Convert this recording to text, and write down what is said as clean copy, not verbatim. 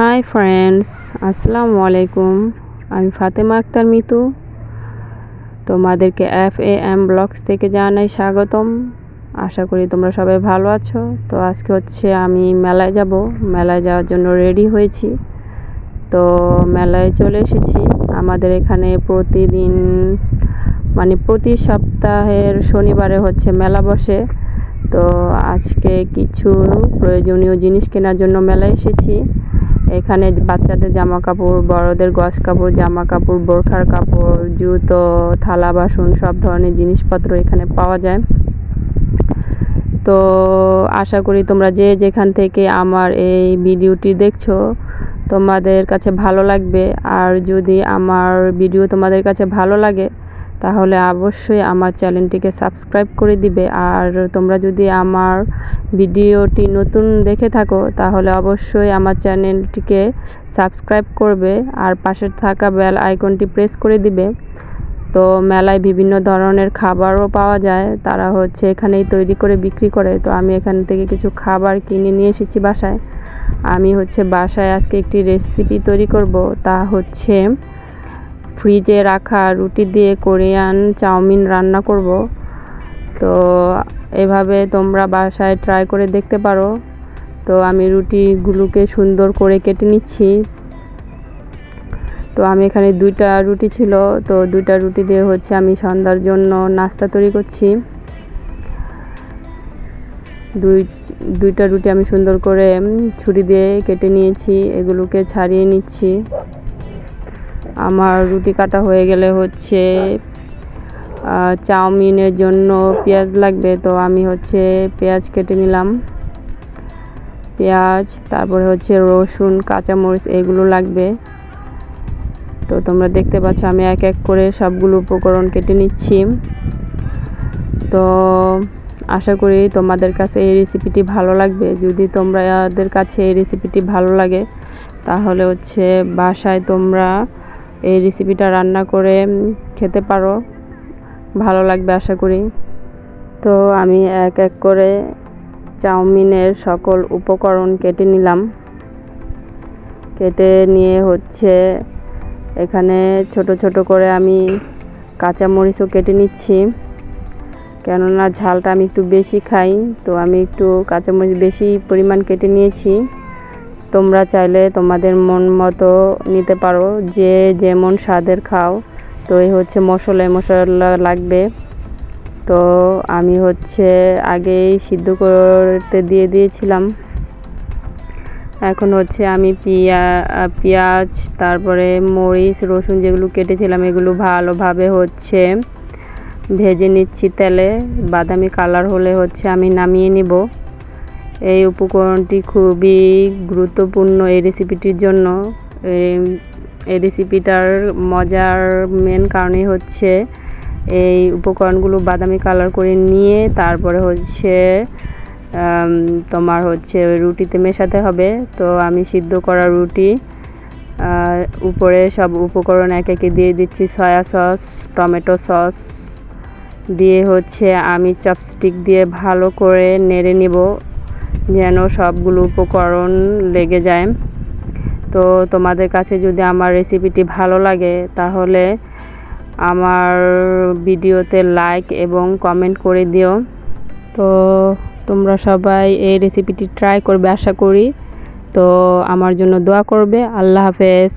Hi friends, আসসালামু আলাইকুম। আমি ফাতেমা আক্তার মিতু। তোমাদেরকে FAM ব্লগস থেকে জানাই স্বাগতম। আশা করি তোমরা সবাই ভালো আছো। তো আজকে হচ্ছে আমি মেলায় যাব। মেলায় যাওয়ার জন্য রেডি হয়েছি। তো মেলায় চলে এসেছি। আমাদের এখানে প্রতিদিন প্রতি সপ্তাহের শনিবারে হচ্ছে মেলা বসে। তো আজকে কিছু প্রয়োজনীয় জিনিস কেনার জন্য মেলায় এসেছি। এখানে বাচ্চাদের জামা কাপড়, বড়দের গজ কাপড়, জামা কাপড়, বোরখার কাপড়, জুতো, থালা বাসন সব ধরনের জিনিসপত্র এখানে পাওয়া যায়। তো আশা করি তোমরা যে যেখান থেকে আমার এই ভিডিওটি দেখছো তোমাদের কাছে ভালো লাগবে। আর যদি আমার ভিডিও তোমাদের কাছে ভালো লাগে তাহলে অবশ্যই আমার চ্যানেলটিকে সাবস্ক্রাইব করে দিবে। আর তোমরা যদি আমার ভিডিওটি নতুন দেখে থাকো তাহলে অবশ্যই আমার চ্যানেলটিকে সাবস্ক্রাইব করবে আর পাশে থাকা বেল আইকনটি প্রেস করে দিবে। তো মেলায় বিভিন্ন ধরনের খাবারও পাওয়া যায়, তারা হচ্ছে এখানেই তৈরি করে বিক্রি করে। তো আমি এখান থেকে কিছু খাবার কিনে নিয়ে এসেছি বাসায়। আমি হচ্ছে বাসায় আজকে একটি রেসিপি তৈরি করব, তা হচ্ছে ফ্রিজে রাখা রুটি দিয়ে কোরিয়ান চাউমিন রান্না করব। তো এভাবে তোমরা বাসায় ট্রাই করে দেখতে পারো। তো আমি রুটিগুলোকে সুন্দর করে কেটে নিচ্ছি। তো আমি এখানে 2টা রুটি ছিল, তো 2টা রুটি দিয়ে হচ্ছে আমি সন্ধ্যার জন্য নাস্তা তৈরি করছি। দুইটা রুটি আমি সুন্দর করে ছুরি দিয়ে কেটে নিয়েছি, এগুলোকে ছাড়িয়ে নিচ্ছি। আমার রুটি কাটা হয়ে গেলে হচ্ছে চাউমিনের জন্য পেঁয়াজ লাগবে। তো আমি হচ্ছে পেঁয়াজ কেটে নিলাম, পেঁয়াজ, তারপরে হচ্ছে রসুন, কাঁচামরিচ এগুলো লাগবে। তো তোমরা দেখতে পাচ্ছ আমি এক এক করে সবগুলো উপকরণ কেটে নিচ্ছি। তো আশা করি তোমাদের কাছে এই রেসিপিটি ভালো লাগবে। যদি তোমাদের কাছে এই রেসিপিটি ভালো লাগে তাহলে হচ্ছে বাসায় তোমরা এই রেসিপিটা রান্না করে খেতে পারো, ভালো লাগবে আশা করি। তো আমি এক এক করে চাউমিনের সকল উপকরণ কেটে নিলাম। কেটে নিয়ে হচ্ছে এখানে ছোট ছোট করে আমি কাঁচামরিচও কেটে নিচ্ছি, কেননা ঝালটা আমি একটু বেশি খাই। তো আমি একটু কাঁচামরিচ বেশি পরিমাণ কেটে নিয়েছি। তোমরা চাইলে তোমাদের মন মতো নিতে পারো, যে যেমন স্বাদের খাও। তো এই হচ্ছে মশলা লাগবে। তো আমি হচ্ছে আগেই সিদ্ধ করতে দিয়ে দিয়েছিলাম। এখন হচ্ছে আমি পেঁয়াজ, তারপরে মরিচ, রসুন যেগুলো কেটেছিলাম এগুলো ভালোভাবে হচ্ছে ভেজে নিচ্ছি তেলে। বাদামি কালার হলে হচ্ছে আমি নামিয়ে নিব। এই উপকরণটি খুবই গুরুত্বপূর্ণ এই রেসিপিটির জন্য। এই রেসিপিটার মজার মেন কারণই হচ্ছে এই উপকরণগুলো বাদামি কালার করে নিয়ে তারপরে হচ্ছে তোমার হচ্ছে রুটিতে মেশাতে হবে। তো আমি সিদ্ধ করা রুটি উপরে সব উপকরণ এক একে দিয়ে দিচ্ছি। সয়া সস, টমেটো সস দিয়ে হচ্ছে আমি চপস্টিক দিয়ে ভালো করে নেড়ে নিব যেন সবগুলো উপকরণ লেগে যায়। তো তোমাদের কাছে যদি আমার রেসিপিটি ভালো লাগে তাহলে আমার ভিডিওতে লাইক এবং কমেন্ট করে দিও। তো তোমরা সবাই এই রেসিপিটি ট্রাই করবে আশা করি। তো আমার জন্য দোয়া করবে। আল্লাহ হাফেজ।